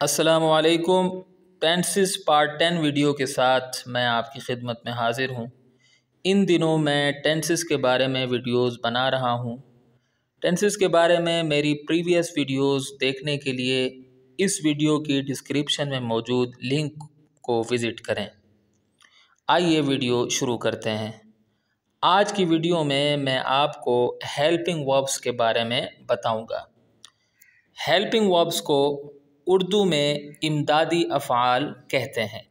अस्सलामुअलैकुम। Tenses part 10 video के साथ मैं आपकी खिदमत में हाज़िर हूँ। इन दिनों मैं टेंसेस के बारे में वीडियोस बना रहा हूँ। टेंसेस के बारे में मेरी प्रीवियस वीडियोस देखने के लिए इस वीडियो की डिस्क्रिप्शन में मौजूद लिंक को विज़िट करें। आइए वीडियो शुरू करते हैं। आज की वीडियो में मैं आपको हेल्पिंग वर्ब्स के बारे में बताऊँगा। हेल्पिंग वर्ब्स को उर्दू में इमदादी अफ़आल कहते हैं।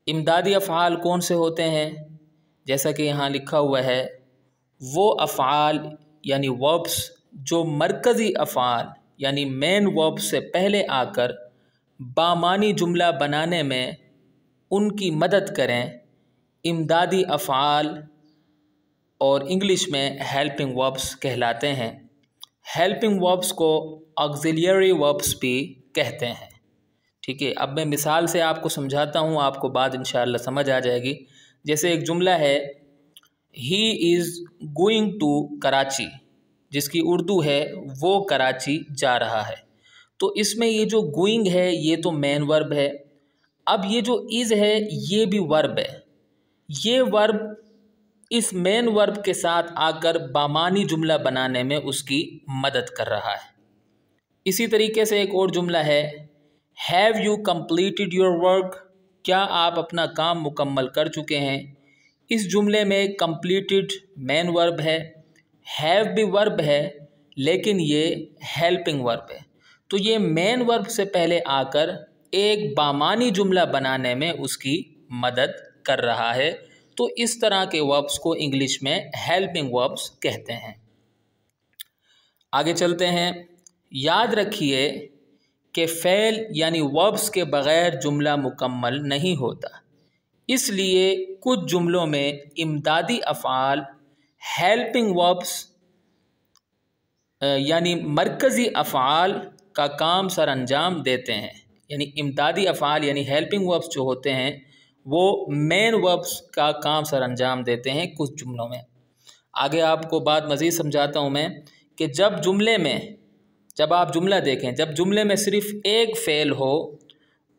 इमदादी अफ़आल कौन से होते हैं? जैसा कि यहाँ लिखा हुआ है, वो अफ़आल यानी वर्ब्स जो मरकज़ी अफ़आल यानी मेन वर्ब्स से पहले आकर बामानी जुमला बनाने में उनकी मदद करें, इमदादी अफ़आल और इंग्लिश में हेल्पिंग वर्ब्स कहलाते हैं। हेल्पिंग वर्ब्स को ऑक्सिलियरी वर्ब्स भी कहते हैं। ठीक है, अब मैं मिसाल से आपको समझाता हूँ, आपको बात इंशाअल्लाह समझ आ जाएगी। जैसे एक जुमला है, he is going to Karachi, जिसकी उर्दू है वो कराची जा रहा है। तो इसमें ये जो गोइंग है ये तो मेन वर्ब है। अब ये जो इज़ है ये भी वर्ब है। ये वर्ब इस मेन वर्ब के साथ आकर बामानी जुमला बनाने में उसकी मदद कर रहा है। इसी तरीके से एक और जुमला है, have you completed your work, क्या आप अपना काम मुकम्मल कर चुके हैं। इस जुमले में कंप्लीटेड मेन वर्ब है, हैव भी वर्ब है, लेकिन ये हेल्पिंग वर्ब है। तो ये मेन वर्ब से पहले आकर एक बामानी जुमला बनाने में उसकी मदद कर रहा है। तो इस तरह के वर्ब्स को इंग्लिश में हेल्पिंग वर्ब्स कहते हैं। आगे चलते हैं। याद रखिए कि फ़ेल यानी वर्ब्स के बग़ैर जुमला मुकम्मल नहीं होता। इसलिए कुछ जुमलों में इमदादी अफ़आल हेल्पिंग वर्ब्स यानी मरकज़ी अफ़आल का काम सर अंजाम देते हैं। यानी इमदादी अफ़आल यानी हेल्पिंग वर्ब्स जो होते हैं वो मेन वर्ब्स का काम सर अंजाम देते हैं कुछ जुमलों में। आगे आपको बात मज़ीद समझाता हूँ मैं कि जब आप जुमला देखें, जब जुमले में सिर्फ़ एक फ़ेल हो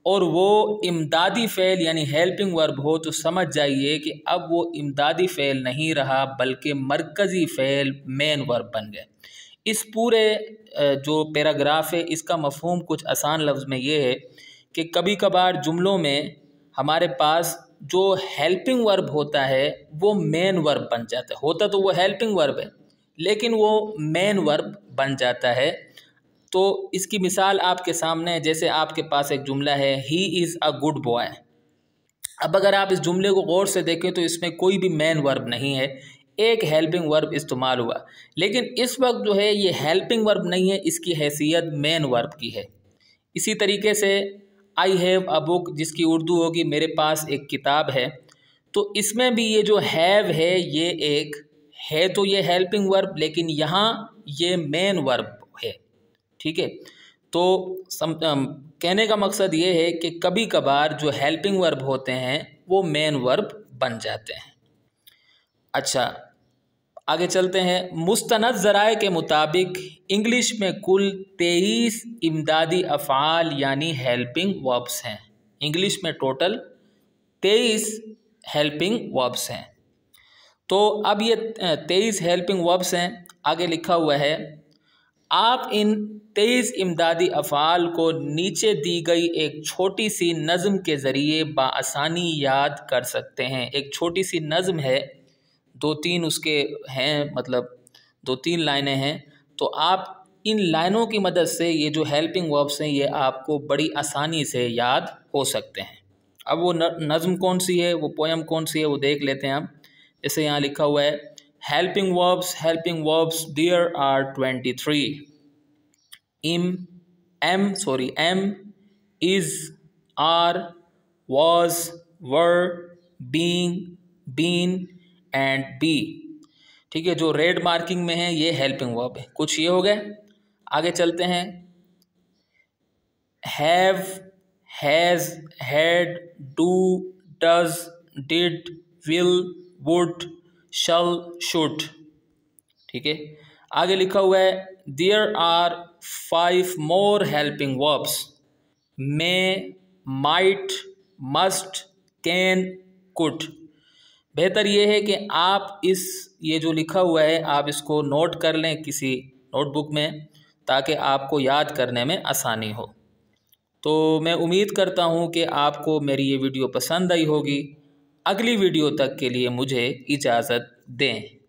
और वो इमदादी फ़ेल यानी हेल्पिंग वर्ब हो, तो समझ जाइए कि अब वो इमदादी फ़ेल नहीं रहा बल्कि मरकज़ी फ़ेल मेन वर्ब बन गए। इस पूरे जो पैराग्राफ है इसका मफ़हूम कुछ आसान लफ्ज़ में ये है कि कभी कभार जुमलों में हमारे पास जो हेल्पिंग वर्ब होता है वो मेन वर्ब बन जाता है। होता तो वो हेल्पिंग वर्ब है लेकिन वो मेन वर्ब बन जाता है। तो इसकी मिसाल आपके सामने है। जैसे आपके पास एक जुमला है, he is a good boy. अब अगर आप इस जुमले को गौर से देखें तो इसमें कोई भी मेन वर्ब नहीं है, एक हेल्पिंग वर्ब इस्तेमाल हुआ। लेकिन इस वक्त जो है ये हेल्पिंग वर्ब नहीं है, इसकी हैसियत मेन वर्ब की है। इसी तरीके से आई हैव अ बुक, जिसकी उर्दू होगी मेरे पास एक किताब है। तो इसमें भी ये जो हैव है ये एक है, तो ये हेल्पिंग वर्ब, लेकिन यहाँ ये मेन वर्ब है। ठीक है, तो कहने का मकसद ये है कि कभी कभार जो हेल्पिंग वर्ब होते हैं वो मेन वर्ब बन जाते हैं। अच्छा, आगे चलते हैं। मुस्तनद ज़राए के मुताबिक इंग्लिश में कुल 23 इमदादी अफ़आल यानी हेल्पिंग वर्ब्स हैं। इंग्लिश में टोटल 23 हेल्पिंग वर्ब्स हैं। तो अब ये 23 हेल्पिंग वर्ब्स हैं। आगे लिखा हुआ है, आप इन 23 इमदादी अफ़आल को नीचे दी गई एक छोटी सी नज़म के ज़रिए बआसानी याद कर सकते हैं। एक छोटी सी नज़म है, 2-3 उसके हैं, मतलब 2-3 लाइनें हैं। तो आप इन लाइनों की मदद से ये जो हेल्पिंग वर्ब्स हैं ये आपको बड़ी आसानी से याद हो सकते हैं। अब वो नज़म कौन सी है, वो पोयम कौन सी है, वो देख लेते हैं हम। जैसे यहाँ लिखा हुआ है, helping verbs there are 23। Am is, are, was, were, being, been and be. ठीक है, जो रेड मार्किंग में है ये हेल्पिंग वर्ब है। कुछ ये हो गए। आगे चलते हैं। Have, has, had, do, does, did, will, would, shall, should. ठीक है, आगे लिखा हुआ है, there are 5 more helping verbs. May, might, must, can, could. बेहतर ये है कि आप ये जो लिखा हुआ है आप इसको नोट कर लें किसी नोटबुक में, ताकि आपको याद करने में आसानी हो। तो मैं उम्मीद करता हूँ कि आपको मेरी ये वीडियो पसंद आई होगी। अगली वीडियो तक के लिए मुझे इजाज़त दें।